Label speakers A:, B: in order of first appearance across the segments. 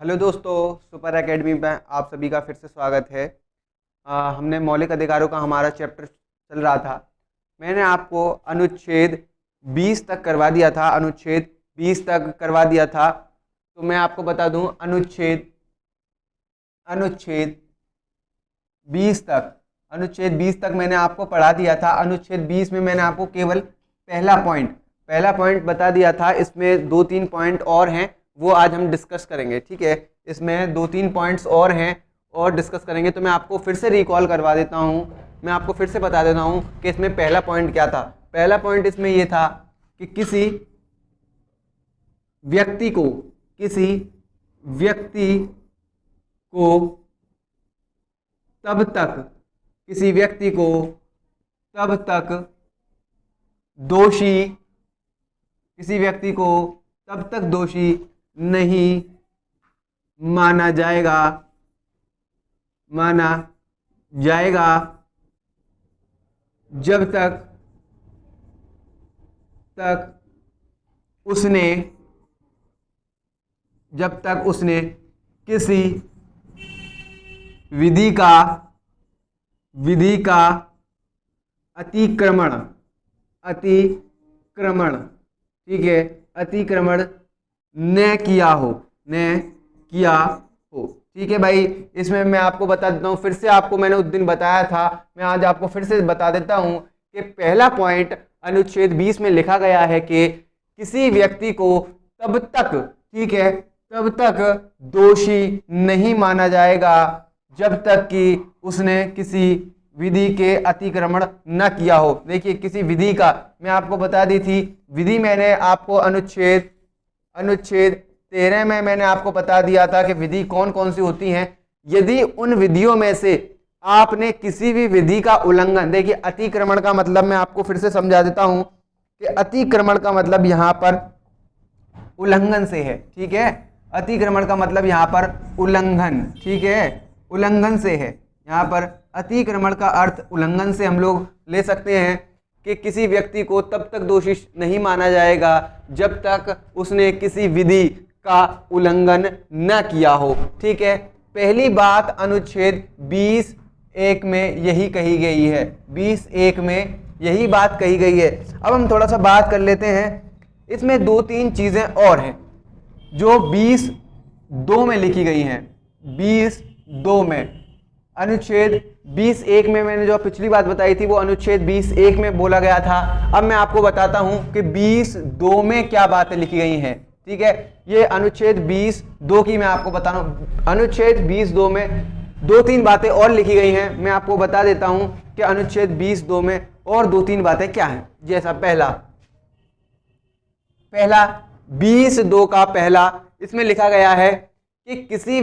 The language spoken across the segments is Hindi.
A: हेलो दोस्तों, सुपर एकेडमी में आप सभी का फिर से स्वागत है। हमने मौलिक अधिकारों का हमारा चैप्टर चल रहा था। मैंने आपको अनुच्छेद 20 तक करवा दिया था, अनुच्छेद 20 तक करवा दिया था। तो मैं आपको बता दूं, अनुच्छेद 20 तक मैंने आपको पढ़ा दिया था। अनुच्छेद 20 में मैंने आपको केवल पहला पॉइंट बता दिया था। इसमें 2-3 पॉइंट और हैं, वो आज हम डिस्कस करेंगे। ठीक है, इसमें 2-3 पॉइंट्स और हैं और डिस्कस करेंगे। तो मैं आपको फिर से रिकॉल करवा देता हूँ, मैं आपको फिर से बता देता हूँ कि इसमें पहला पॉइंट क्या था। पहला पॉइंट इसमें ये था कि किसी व्यक्ति को तब तक दोषी नहीं माना जाएगा जब तक उसने किसी विधि का अतिक्रमण, ठीक है, अतिक्रमण न किया हो। ठीक है भाई, इसमें मैं आपको बता देता हूँ, फिर से आपको मैंने उस दिन बताया था, मैं आज आपको फिर से बता देता हूँ कि पहला पॉइंट अनुच्छेद 20 में लिखा गया है कि किसी व्यक्ति को तब तक दोषी नहीं माना जाएगा जब तक कि उसने किसी विधि के अतिक्रमण न किया हो। देखिए, किसी विधि का मैं आपको बता दी थी विधि, मैंने आपको अनुच्छेद 13 में मैंने आपको बता दिया था कि विधि कौन कौन सी होती हैं। यदि उन विधियों में से आपने किसी भी विधि का उल्लंघन, देखिए अतिक्रमण का मतलब मैं आपको फिर से समझा देता हूं कि अतिक्रमण का मतलब यहां पर उल्लंघन से है। ठीक है, अतिक्रमण का मतलब यहां पर उल्लंघन, ठीक है, उल्लंघन से है। यहां पर अतिक्रमण का अर्थ उल्लंघन से हम लोग ले सकते हैं कि किसी व्यक्ति को तब तक दोषी नहीं माना जाएगा जब तक उसने किसी विधि का उल्लंघन न किया हो। ठीक है, पहली बात अनुच्छेद 20(1) में यही कही गई है, 20(1) में यही बात कही गई है। अब हम थोड़ा सा बात कर लेते हैं, इसमें 2-3 चीजें और हैं जो 20(2) में लिखी गई हैं। 20(2) में, अनुच्छेद 20(1) में मैंने जो पिछली बात बताई थी वो अनुच्छेद 20(1) में बोला गया था। अब मैं आपको बताता हूं कि 20(2) में क्या बातें लिखी गई हैं। ठीक है, ये अनुच्छेद 20(2) की मैं आपको बता रहा हूं। अनुच्छेद 20(2) में 2-3 बातें और लिखी गई हैं, मैं आपको बता देता हूं कि अनुच्छेद 20(2) में और 2-3 बातें क्या हैं। जैसा पहला 20(2) का पहला, इसमें लिखा गया है कि किसी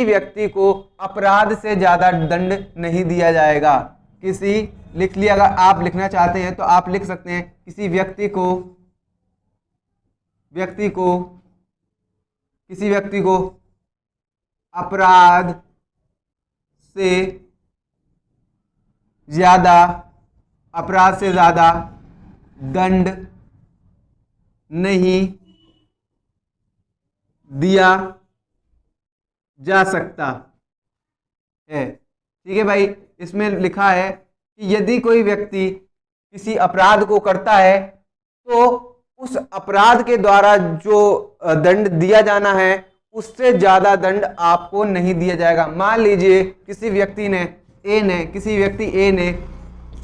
A: व्यक्ति को अपराध से ज्यादा दंड नहीं दिया जाएगा। लिख लिया, अगर आप लिखना चाहते हैं तो आप लिख सकते हैं, किसी व्यक्ति को अपराध से ज्यादा दंड नहीं दिया जा सकता है। ठीक है भाई, इसमें लिखा है कि यदि कोई व्यक्ति किसी अपराध को करता है तो उस अपराध के द्वारा जो दंड दिया जाना है उससे ज्यादा दंड आपको नहीं दिया जाएगा। मान लीजिए किसी व्यक्ति ए ने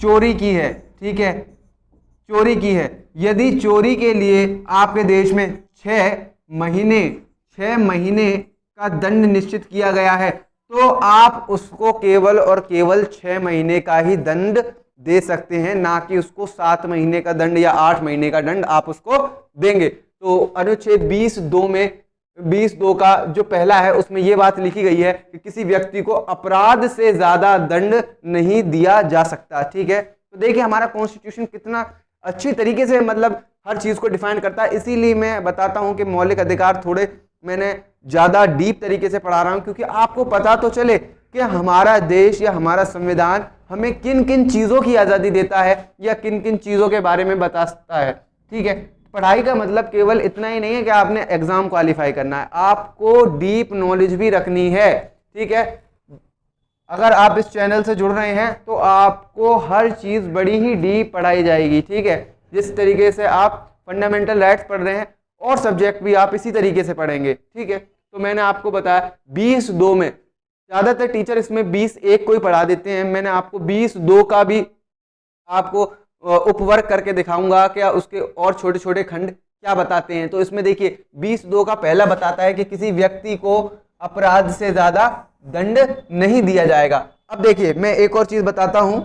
A: चोरी की है। ठीक है, चोरी की है, यदि चोरी के लिए आपके देश में 6 महीने का दंड निश्चित किया गया है तो आप उसको केवल और केवल 6 महीने का ही दंड दे सकते हैं, ना कि उसको 7 महीने का दंड या 8 महीने का दंड आप उसको देंगे। तो अनुच्छेद 20(2) का जो पहला है उसमें यह बात लिखी गई है कि किसी व्यक्ति को अपराध से ज्यादा दंड नहीं दिया जा सकता। ठीक है, तो देखिए हमारा कॉन्स्टिट्यूशन कितना अच्छी तरीके से मतलब हर चीज को डिफाइन करता है। इसीलिए मैं बताता हूं कि मौलिक अधिकार थोड़े मैंने ज्यादा डीप तरीके से पढ़ा रहा हूं, क्योंकि आपको पता तो चले कि हमारा देश या हमारा संविधान हमें किन किन चीजों की आजादी देता है या किन किन चीजों के बारे में बताता है। ठीक है, पढ़ाई का मतलब केवल इतना ही नहीं है कि आपने एग्जाम क्वालिफाई करना है, आपको डीप नॉलेज भी रखनी है। ठीक है, अगर आप इस चैनल से जुड़ रहे हैं तो आपको हर चीज बड़ी ही डीप पढ़ाई जाएगी। ठीक है, जिस तरीके से आप फंडामेंटल राइट्स पढ़ रहे हैं और सब्जेक्ट भी आप इसी तरीके से पढ़ेंगे। ठीक है, तो मैंने आपको बताया 20-2 में, ज्यादातर टीचर इसमें 20-1 को ही पढ़ा देते हैं, मैंने आपको 20-2 का भी आपको उपवर्ग करके दिखाऊंगा क्या उसके और छोटे छोटे खंड क्या बताते हैं। तो इसमें देखिए 20-2 का पहला बताता है कि किसी व्यक्ति को अपराध से ज्यादा दंड नहीं दिया जाएगा। अब देखिए मैं एक और चीज बताता हूं,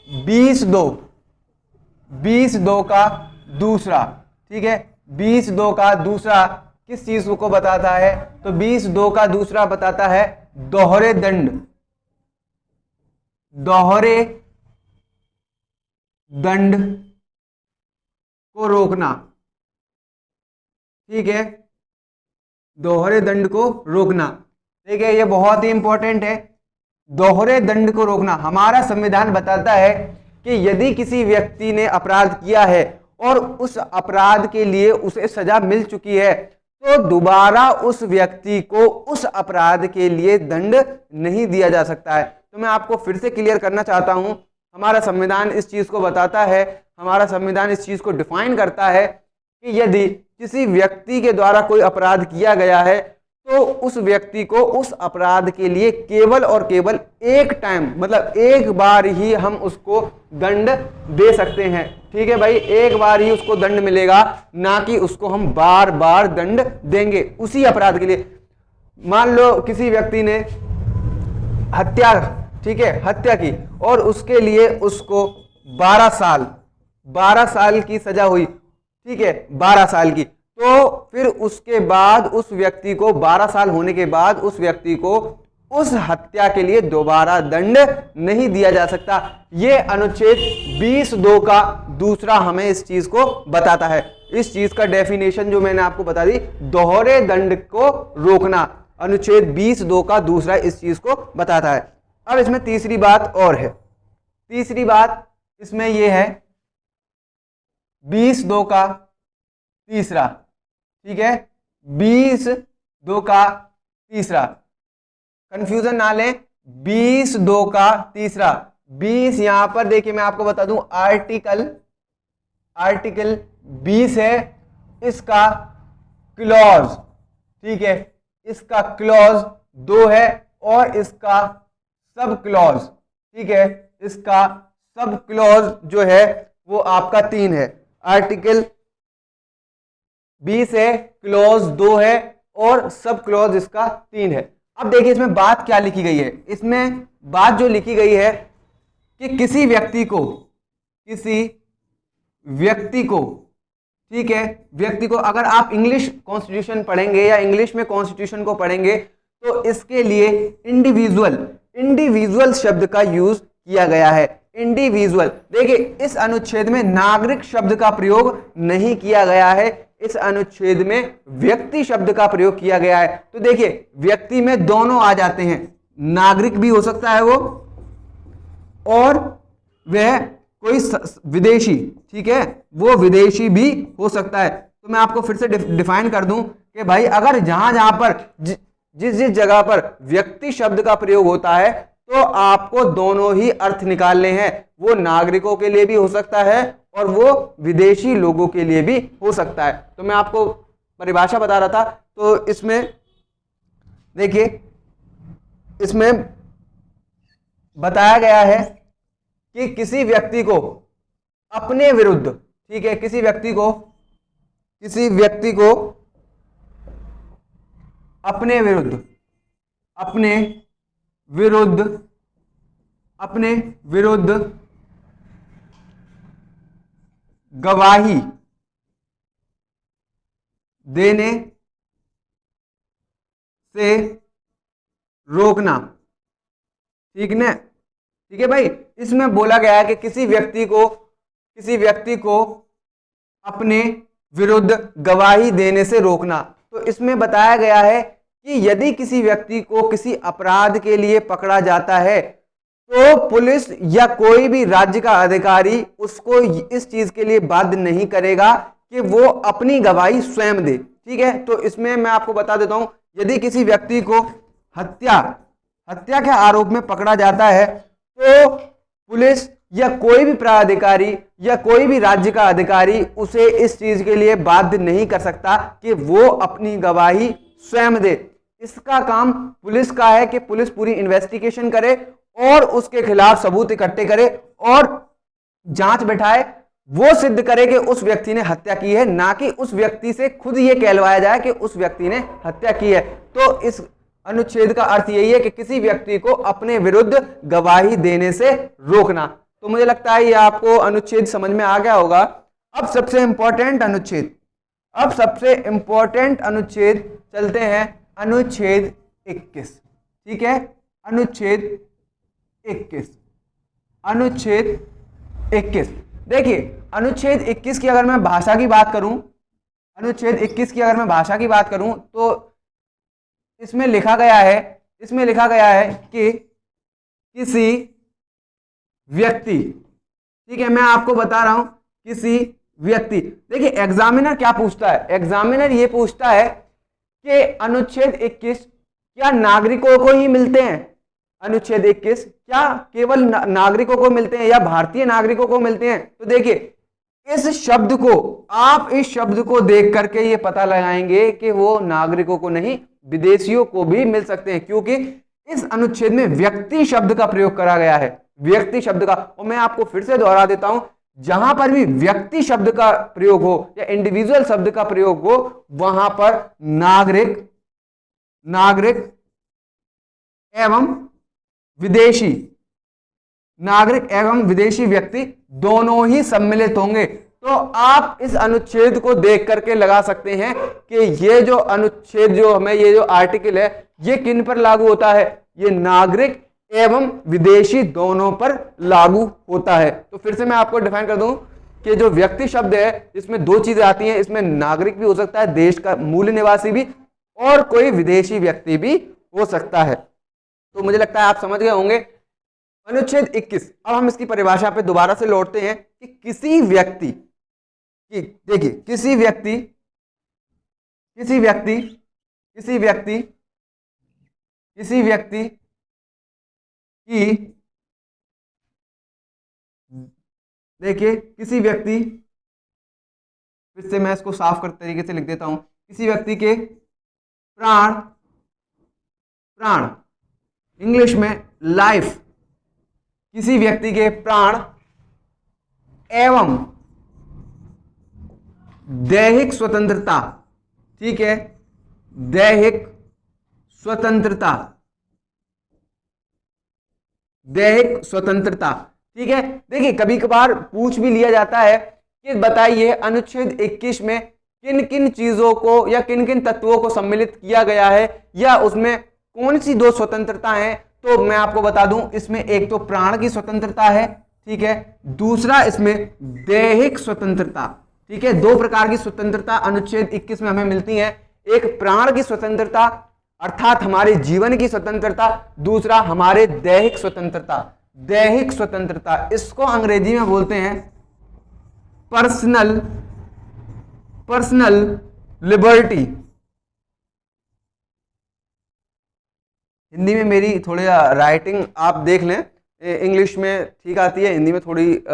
A: 20-2 का दूसरा, ठीक है, 20-2 का दूसरा किस चीज को बताता है? तो 20-2 का दूसरा बताता है दोहरे दंड, दोहरे दंड को रोकना। ठीक है, दोहरे दंड को रोकना। ठीक है, ये बहुत ही इंपॉर्टेंट है, दोहरे दंड को रोकना। हमारा संविधान बताता है कि यदि किसी व्यक्ति ने अपराध किया है और उस अपराध के लिए उसे सजा मिल चुकी है तो दोबारा उस व्यक्ति को उस अपराध के लिए दंड नहीं दिया जा सकता है। तो मैं आपको फिर से क्लियर करना चाहता हूं, हमारा संविधान इस चीज को बताता है, हमारा संविधान इस चीज को डिफाइन करता है कि यदि किसी व्यक्ति के द्वारा कोई अपराध किया गया है तो उस व्यक्ति को उस अपराध के लिए केवल और केवल एक टाइम, मतलब एक बार ही हम उसको दंड दे सकते हैं। ठीक है भाई, एक बार ही उसको दंड मिलेगा, ना कि उसको हम बार बार दंड देंगे उसी अपराध के लिए। मान लो किसी व्यक्ति ने हत्या, ठीक है, हत्या की और उसके लिए उसको 12 साल की सजा हुई। ठीक है, 12 साल की, तो फिर उसके बाद उस व्यक्ति को 12 साल होने के बाद उस व्यक्ति को उस हत्या के लिए दोबारा दंड नहीं दिया जा सकता। यह अनुच्छेद 20(2) का दूसरा हमें इस चीज को बताता है। इस चीज का डेफिनेशन जो मैंने आपको बता दी, दोहरे दंड को रोकना, अनुच्छेद 20(2) का दूसरा इस चीज को बताता है। अब इसमें तीसरी बात और है, तीसरी बात इसमें यह है 20(2) का तीसरा, ठीक है, 20(2) का तीसरा, कंफ्यूजन ना लें, 20(2) का तीसरा, 20 यहां पर देखिए मैं आपको बता दूं आर्टिकल 20 है, इसका क्लॉज, ठीक है, इसका क्लॉज 2 है और इसका सब क्लॉज, ठीक है, इसका सब क्लॉज जो है वो आपका 3 है। आर्टिकल 20 है, क्लॉज 2 है और सब क्लॉज इसका 3 है। अब देखिए इसमें बात क्या लिखी गई है, इसमें बात जो लिखी गई है कि किसी व्यक्ति को, ठीक है, व्यक्ति को, अगर आप इंग्लिश कॉन्स्टिट्यूशन पढ़ेंगे या इंग्लिश में कॉन्स्टिट्यूशन को पढ़ेंगे तो इसके लिए इंडिविजुअल शब्द का यूज किया गया है। इंडिविजुअल, देखिए इस अनुच्छेद में नागरिक शब्द का प्रयोग नहीं किया गया है, इस अनुच्छेद में व्यक्ति शब्द का प्रयोग किया गया है। तो देखिए व्यक्ति में दोनों आ जाते हैं, नागरिक भी हो सकता है वो और वह कोई विदेशी, ठीक है, वो विदेशी भी हो सकता है। तो मैं आपको फिर से डिफाइन कर दूं कि भाई अगर जहां पर जिस जगह पर व्यक्ति शब्द का प्रयोग होता है तो आपको दोनों ही अर्थ निकालने हैं, वो नागरिकों के लिए भी हो सकता है और वो विदेशी लोगों के लिए भी हो सकता है। तो मैं आपको परिभाषा बता रहा था, तो इसमें देखिए इसमें बताया गया है कि किसी व्यक्ति को अपने विरुद्ध, ठीक है, किसी व्यक्ति को अपने विरुद्ध गवाही देने से रोकना, ठीक ना, ठीक है भाई। इसमें बोला गया है कि किसी व्यक्ति को अपने विरुद्ध गवाही देने से रोकना। तो इसमें बताया गया है कि यदि किसी व्यक्ति को किसी अपराध के लिए पकड़ा जाता है तो पुलिस या कोई भी राज्य का अधिकारी उसको इस चीज के लिए बाध्य नहीं करेगा कि वो अपनी गवाही स्वयं दे। ठीक है, तो इसमें मैं आपको बता देता हूं, यदि किसी व्यक्ति को हत्या के आरोप में पकड़ा जाता है तो पुलिस या कोई भी प्राधिकारी या कोई भी राज्य का अधिकारी उसे इस चीज के लिए बाध्य नहीं कर सकता कि वो अपनी गवाही स्वयं दे। इसका काम पुलिस का है कि पुलिस पूरी इन्वेस्टिगेशन करे और उसके खिलाफ सबूत इकट्ठे करे और जांच बैठाए, वो सिद्ध करे कि उस व्यक्ति ने हत्या की है, ना कि उस व्यक्ति से खुद ये कहलवाया जाए कि उस व्यक्ति ने हत्या की है। तो इस अनुच्छेद का अर्थ यही है कि किसी व्यक्ति को अपने विरुद्ध गवाही देने से रोकना। तो मुझे लगता है ये आपको अनुच्छेद समझ में आ गया होगा। अब सबसे इंपॉर्टेंट अनुच्छेद चलते हैं, अनुच्छेद 21। ठीक है, अनुच्छेद 21। देखिए, अनुच्छेद 21 की अगर मैं भाषा की बात करूं, तो इसमें लिखा गया है कि किसी व्यक्ति, ठीक है, मैं आपको बता रहा हूं, किसी व्यक्ति, देखिए एग्जामिनर क्या पूछता है, एग्जामिनर ये पूछता है कि अनुच्छेद 21 क्या नागरिकों को ही मिलते हैं? अनुच्छेद 21 क्या केवल नागरिकों को मिलते हैं या भारतीय नागरिकों को मिलते हैं? तो देखिए, इस शब्द को देख करके ये पता लगाएंगे कि वो नागरिकों को नहीं, विदेशियों को भी मिल सकते हैं, क्योंकि इस अनुच्छेद में व्यक्ति शब्द का प्रयोग करा गया है, व्यक्ति शब्द का। और मैं आपको फिर से दोहरा देता हूं, जहां पर भी व्यक्ति शब्द का प्रयोग हो या इंडिविजुअल शब्द का प्रयोग हो, वहां पर नागरिक एवं विदेशी व्यक्ति दोनों ही सम्मिलित होंगे। तो आप इस अनुच्छेद को देख करके लगा सकते हैं कि ये जो अनुच्छेद ये जो आर्टिकल है, ये किन पर लागू होता है? ये नागरिक एवं विदेशी दोनों पर लागू होता है। तो फिर से मैं आपको डिफाइन कर दूं कि जो व्यक्ति शब्द है, इसमें दो चीजें आती हैं, इसमें नागरिक भी हो सकता है, देश का मूल निवासी भी, और कोई विदेशी व्यक्ति भी हो सकता है। तो मुझे लगता है आप समझ गए होंगे अनुच्छेद 21। अब हम इसकी परिभाषा पे दोबारा से लौटते हैं कि किसी व्यक्ति की, देखिए किसी व्यक्ति की, देखिए किसी व्यक्ति, फिर से मैं इसको साफ कर तरीके से लिख देता हूं, किसी व्यक्ति के प्राण इंग्लिश में लाइफ, किसी व्यक्ति के प्राण एवं दैहिक स्वतंत्रता, ठीक है, दैहिक स्वतंत्रता, ठीक है। देखिए कभी कभार पूछ भी लिया जाता है कि बताइए अनुच्छेद 21 में किन किन चीजों को या किन किन तत्वों को सम्मिलित किया गया है, या उसमें कौन सी दो स्वतंत्रता है। तो मैं आपको बता दूं, इसमें एक तो प्राण की स्वतंत्रता है, ठीक है, दूसरा इसमें दैहिक स्वतंत्रता, ठीक है। दो प्रकार की स्वतंत्रता अनुच्छेद 21 में हमें मिलती है, एक प्राण की स्वतंत्रता अर्थात हमारे जीवन की स्वतंत्रता, दूसरा हमारे दैहिक स्वतंत्रता। इसको अंग्रेजी में बोलते हैं पर्सनल लिबर्टी। हिंदी में मेरी थोड़ी राइटिंग आप देख लें, इंग्लिश में ठीक आती है, हिंदी में थोड़ी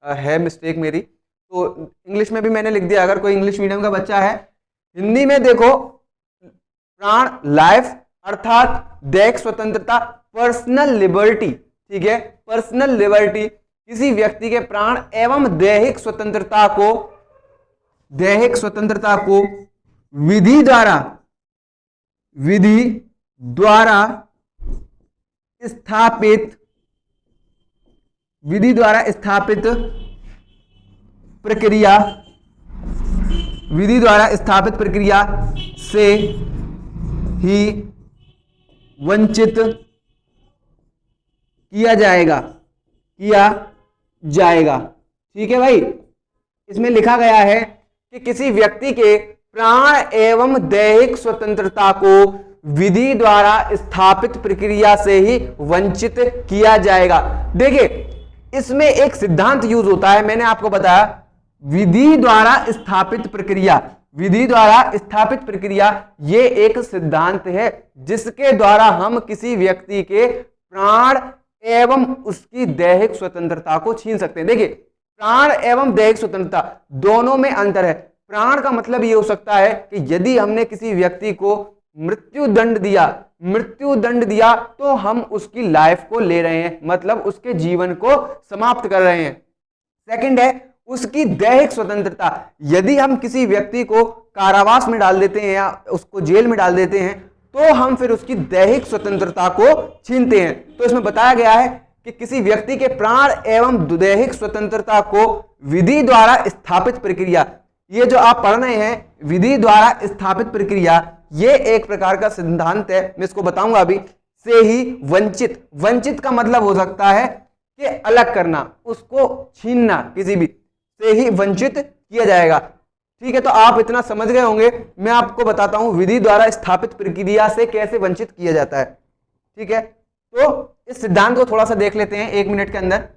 A: है मिस्टेक मेरी, तो इंग्लिश में भी मैंने लिख दिया। अगर कोई इंग्लिश मीडियम का बच्चा है, हिंदी में देखो प्राण लाइफ अर्थात दैहिक स्वतंत्रता, पर्सनल लिबर्टी, ठीक है, पर्सनल लिबर्टी किसी व्यक्ति के प्राण एवं दैहिक स्वतंत्रता को विधि द्वारा स्थापित प्रक्रिया से ही वंचित किया जाएगा। ठीक है भाई, इसमें लिखा गया है कि किसी व्यक्ति के प्राण एवं दैहिक स्वतंत्रता को विधि द्वारा स्थापित प्रक्रिया से ही वंचित किया जाएगा। देखिए इसमें एक सिद्धांत यूज होता है, मैंने आपको बताया विधि द्वारा स्थापित प्रक्रिया, विधि द्वारा स्थापित प्रक्रिया ये एक सिद्धांत है जिसके द्वारा हम किसी व्यक्ति के प्राण एवं उसकी दैहिक स्वतंत्रता को छीन सकते हैं। देखिए प्राण एवं दैहिक स्वतंत्रता दोनों में अंतर है। प्राण का मतलब ये हो सकता है कि यदि हमने किसी व्यक्ति को मृत्यु दंड दिया तो हम उसकी लाइफ को ले रहे हैं, मतलब उसके जीवन को समाप्त कर रहे हैं। सेकंड है उसकी दैहिक स्वतंत्रता, यदि हम किसी व्यक्ति को कारावास में डाल देते हैं या उसको जेल में डाल देते हैं तो हम फिर उसकी दैहिक स्वतंत्रता को छीनते हैं। तो इसमें बताया गया है कि किसी व्यक्ति के प्राण एवं दैहिक स्वतंत्रता को विधि द्वारा स्थापित प्रक्रिया, ये जो आप पढ़ रहे हैं विधि द्वारा स्थापित प्रक्रिया, ये एक प्रकार का सिद्धांत है, मैं इसको बताऊंगा अभी, से ही वंचित का मतलब हो सकता है कि अलग करना, उसको छीनना, किसी भी से ही वंचित किया जाएगा। ठीक है, तो आप इतना समझ गए होंगे। मैं आपको बताता हूं विधि द्वारा स्थापित प्रक्रिया से कैसे वंचित किया जाता है। ठीक है, तो इस सिद्धांत को थोड़ा सा देख लेते हैं 1 मिनट के अंदर।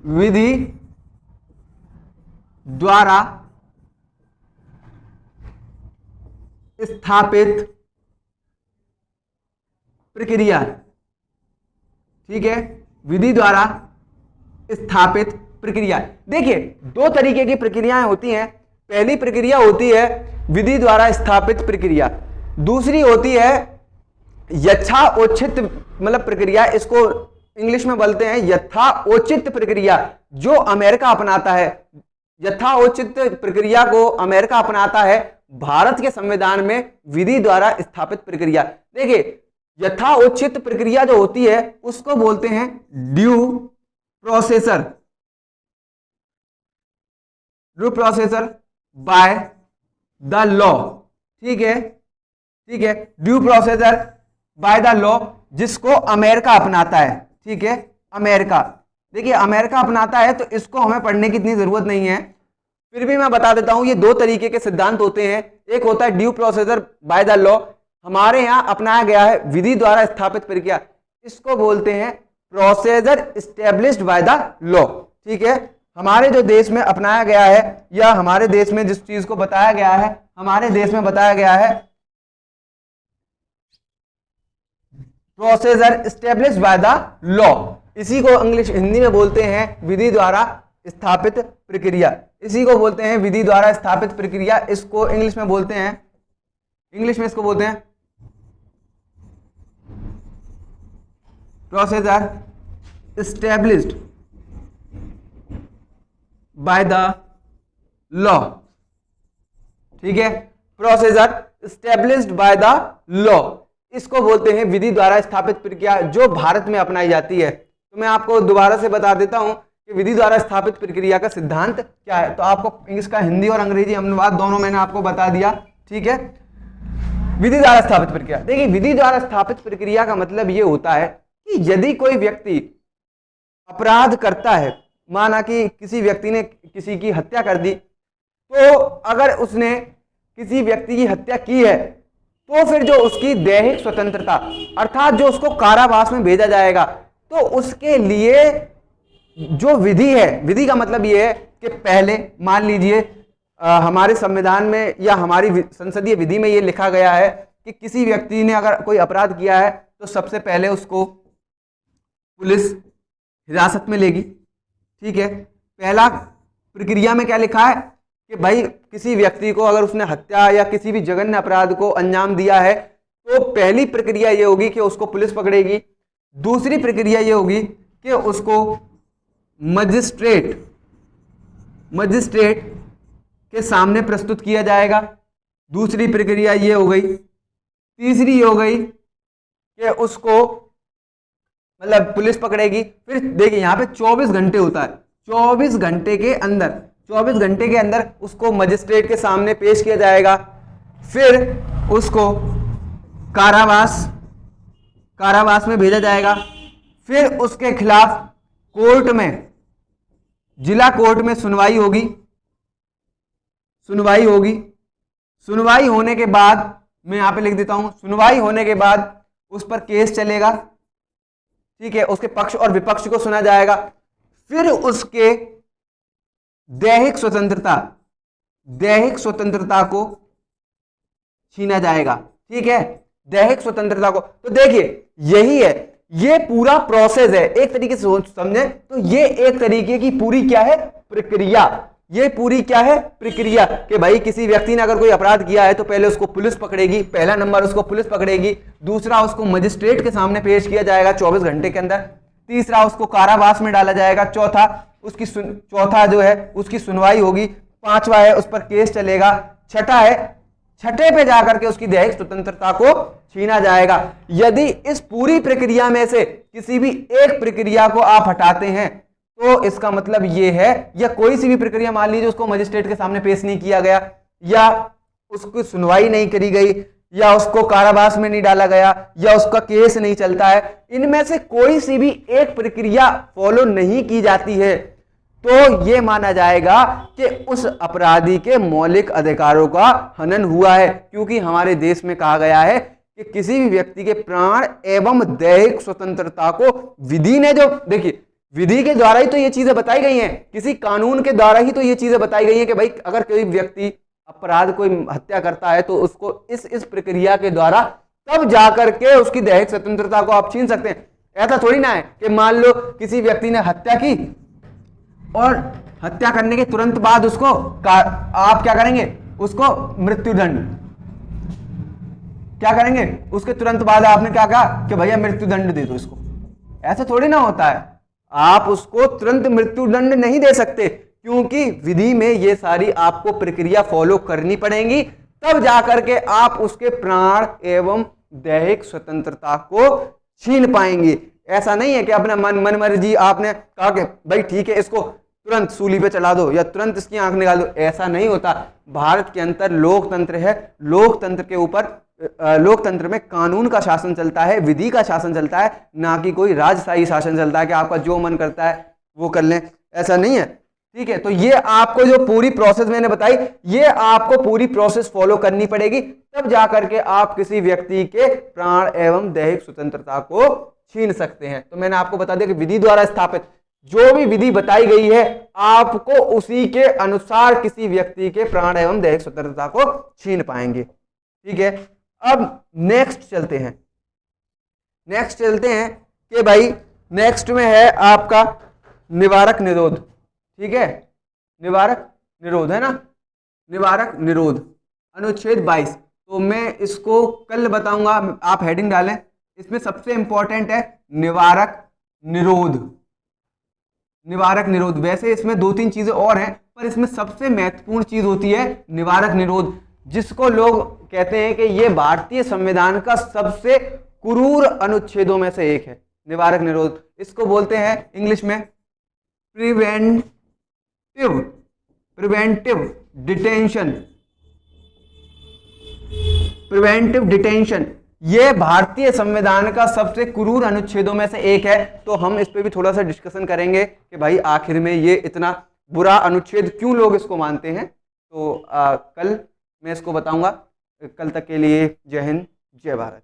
A: विधि द्वारा स्थापित प्रक्रिया, ठीक है, विधि द्वारा स्थापित प्रक्रिया। देखिए 2 तरीके की प्रक्रियाएं होती हैं। पहली प्रक्रिया होती है विधि द्वारा स्थापित प्रक्रिया, दूसरी होती है यथाओचित मतलब प्रक्रिया, इसको इंग्लिश में बोलते हैं यथाओचित प्रक्रिया, जो अमेरिका अपनाता है। यथाओचित प्रक्रिया को अमेरिका अपनाता है, भारत के संविधान में विधि द्वारा स्थापित प्रक्रिया। देखिए यथाओचित प्रक्रिया जो होती है उसको बोलते हैं due processor by the law. ठीक है, due processor by the law, जिसको अमेरिका अपनाता है। ठीक है, अमेरिका, देखिए अमेरिका अपनाता है तो इसको हमें पढ़ने की इतनी जरूरत नहीं है, फिर भी मैं बता देता हूं ये 2 तरीके के सिद्धांत होते हैं। एक होता है due processor by the law, हमारे यहां अपनाया गया है विधि द्वारा स्थापित प्रक्रिया, इसको बोलते हैं procedure established by the law. ठीक है, हमारे जो देश में अपनाया गया है या हमारे देश में जिस चीज को बताया गया है, हमारे देश में बताया गया है procedure established by the law, इसी को इंग्लिश हिंदी में बोलते हैं विधि द्वारा स्थापित प्रक्रिया, इसी को बोलते हैं विधि द्वारा स्थापित प्रक्रिया। इसको इंग्लिश में बोलते हैं, इंग्लिश में इसको बोलते हैं procedure established by the law. ठीक है, procedure established by the law, इसको बोलते हैं विधि द्वारा स्थापित प्रक्रिया, जो भारत में अपनाई जाती है। तो मैं आपको दोबारा से बता देता हूं कि विधि द्वारा स्थापित प्रक्रिया का सिद्धांत क्या है। तो आपको इसका हिंदी और अंग्रेजी अनुवाद दोनों मैंने आपको बता दिया। ठीक है, विधि द्वारा स्थापित प्रक्रिया, देखिए विधि द्वारा स्थापित प्रक्रिया का मतलब ये होता है कि यदि कोई व्यक्ति अपराध करता है, माना कि किसी व्यक्ति ने किसी की हत्या कर दी, तो अगर उसने किसी व्यक्ति की हत्या की है तो फिर जो उसकी दैहिक स्वतंत्रता, अर्थात जो उसको कारावास में भेजा जाएगा, तो उसके लिए जो विधि है, विधि का मतलब ये है कि पहले मान लीजिए हमारे संविधान में या हमारी संसदीय विधि में ये लिखा गया है कि किसी व्यक्ति ने अगर कोई अपराध किया है तो सबसे पहले उसको पुलिस हिरासत में लेगी। ठीक है, पहला प्रक्रिया में क्या लिखा है कि भाई किसी व्यक्ति को अगर उसने हत्या या किसी भी जघन्य अपराध को अंजाम दिया है तो पहली प्रक्रिया ये होगी कि उसको पुलिस पकड़ेगी। दूसरी प्रक्रिया ये होगी कि उसको मजिस्ट्रेट के सामने प्रस्तुत किया जाएगा। दूसरी प्रक्रिया ये हो गई। तीसरी ये हो गई कि उसको मतलब पुलिस पकड़ेगी। फिर देखिए यहाँ पे 24 घंटे होता है, 24 घंटे के अंदर उसको मजिस्ट्रेट के सामने पेश किया जाएगा। फिर उसको कारावास में भेजा जाएगा। फिर उसके खिलाफ कोर्ट में, जिला कोर्ट में सुनवाई होगी। सुनवाई होने के बाद मैं यहाँ पे लिख देता हूं, सुनवाई होने के बाद उस पर केस चलेगा, ठीक है, उसके पक्ष और विपक्ष को सुना जाएगा, फिर उसके दैहिक स्वतंत्रता को छीना जाएगा, ठीक है, दैहिक स्वतंत्रता को। तो देखिए यही है, ये पूरा प्रोसेस है, एक तरीके से समझे तो ये एक तरीके की पूरी क्या है, प्रक्रिया। ये पूरी क्या है, प्रक्रिया, कि भाई किसी व्यक्ति ने अगर कोई अपराध किया है तो पहले उसको पुलिस पकड़ेगी, पहला नंबर उसको पुलिस पकड़ेगी, दूसरा उसको मजिस्ट्रेट के सामने पेश किया जाएगा 24 घंटे के अंदर, तीसरा उसको कारावास में डाला जाएगा, चौथा जो है उसकी सुनवाई होगी, पांचवा है उस पर केस चलेगा, छठा है, छठे पे जाकर के उसकी दैहिक स्वतंत्रता को छीना जाएगा। यदि इस पूरी प्रक्रिया में से किसी भी एक प्रक्रिया को आप हटाते हैं तो इसका मतलब यह है, या कोई सी भी प्रक्रिया, मान लीजिए उसको मजिस्ट्रेट के सामने पेश नहीं किया गया, या उसकी सुनवाई नहीं करी गई, या उसको कारावास में नहीं डाला गया, या उसका केस नहीं चलता है, इनमें से कोई सी भी एक प्रक्रिया फॉलो नहीं की जाती है, तो यह माना जाएगा कि उस अपराधी के मौलिक अधिकारों का हनन हुआ है। क्योंकि हमारे देश में कहा गया है कि किसी भी व्यक्ति के प्राण एवं दैहिक स्वतंत्रता को विधि ने, जो देखिए विधि के द्वारा ही तो ये चीजें बताई गई हैं, किसी कानून के द्वारा ही तो ये चीजें बताई गई हैं कि भाई अगर कोई व्यक्ति अपराध, कोई हत्या करता है तो उसको इस प्रक्रिया के द्वारा तब जाकर के उसकी दैहिक स्वतंत्रता को आप छीन सकते हैं। ऐसा थोड़ी ना है कि मान लो किसी व्यक्ति ने हत्या की और हत्या करने के तुरंत बाद उसको आप क्या करेंगे, उसको मृत्युदंड, क्या करेंगे, उसके तुरंत बाद आपने क्या कहा कि भैया मृत्युदंड दे दो इसको, ऐसा थोड़ी ना होता है। आप उसको तुरंत मृत्युदंड नहीं दे सकते, क्योंकि विधि में ये सारी आपको प्रक्रिया फॉलो करनी पड़ेगी, तब जाकर के आप उसके प्राण एवं दैहिक स्वतंत्रता को छीन पाएंगे। ऐसा नहीं है कि अपना मन मर्जी आपने कहा कि भाई ठीक है इसको तुरंत सूली पे चला दो या तुरंत इसकी आंख निकाल दो, ऐसा नहीं होता। भारत के अंदर लोकतंत्र है, लोकतंत्र के ऊपर, लोकतंत्र में कानून का शासन चलता है, विधि का शासन चलता है, ना कि कोई राजशाही शासन चलता है कि आपका जो मन करता है वो कर लें, ऐसा नहीं है, ठीक है। तो ये आपको जो पूरी प्रोसेस मैंने बताई, ये आपको पूरी प्रोसेस फॉलो करनी पड़ेगी, तब जाकर के आप किसी व्यक्ति के प्राण एवं दैहिक स्वतंत्रता को छीन सकते हैं। तो मैंने आपको बता दिया कि विधि द्वारा स्थापित जो भी विधि बताई गई है, आपको उसी के अनुसार किसी व्यक्ति के प्राण एवं दैहिक स्वतंत्रता को छीन पाएंगे, ठीक है। अब नेक्स्ट चलते हैं, कि भाई नेक्स्ट में है आपका निवारक निरोध, ठीक है, निवारक निरोध है ना, निवारक निरोध अनुच्छेद 22। तो मैं इसको कल बताऊंगा, आप हेडिंग डालें, इसमें सबसे इंपॉर्टेंट है निवारक निरोध, निवारक निरोध। वैसे इसमें 2-3 चीजें और हैं, पर इसमें सबसे महत्वपूर्ण चीज होती है निवारक निरोध, जिसको लोग कहते हैं कि यह भारतीय संविधान का सबसे क्रूर अनुच्छेदों में से एक है, निवारक निरोध। इसको बोलते हैं इंग्लिश में प्रिवेंटिव डिटेंशन। ये भारतीय संविधान का सबसे क्रूर अनुच्छेदों में से एक है। तो हम इस पे भी थोड़ा सा डिस्कशन करेंगे कि भाई आखिर में ये इतना बुरा अनुच्छेद क्यों लोग इसको मानते हैं। तो कल मैं इसको बताऊंगा। कल तक के लिए जय हिंद, जय भारत।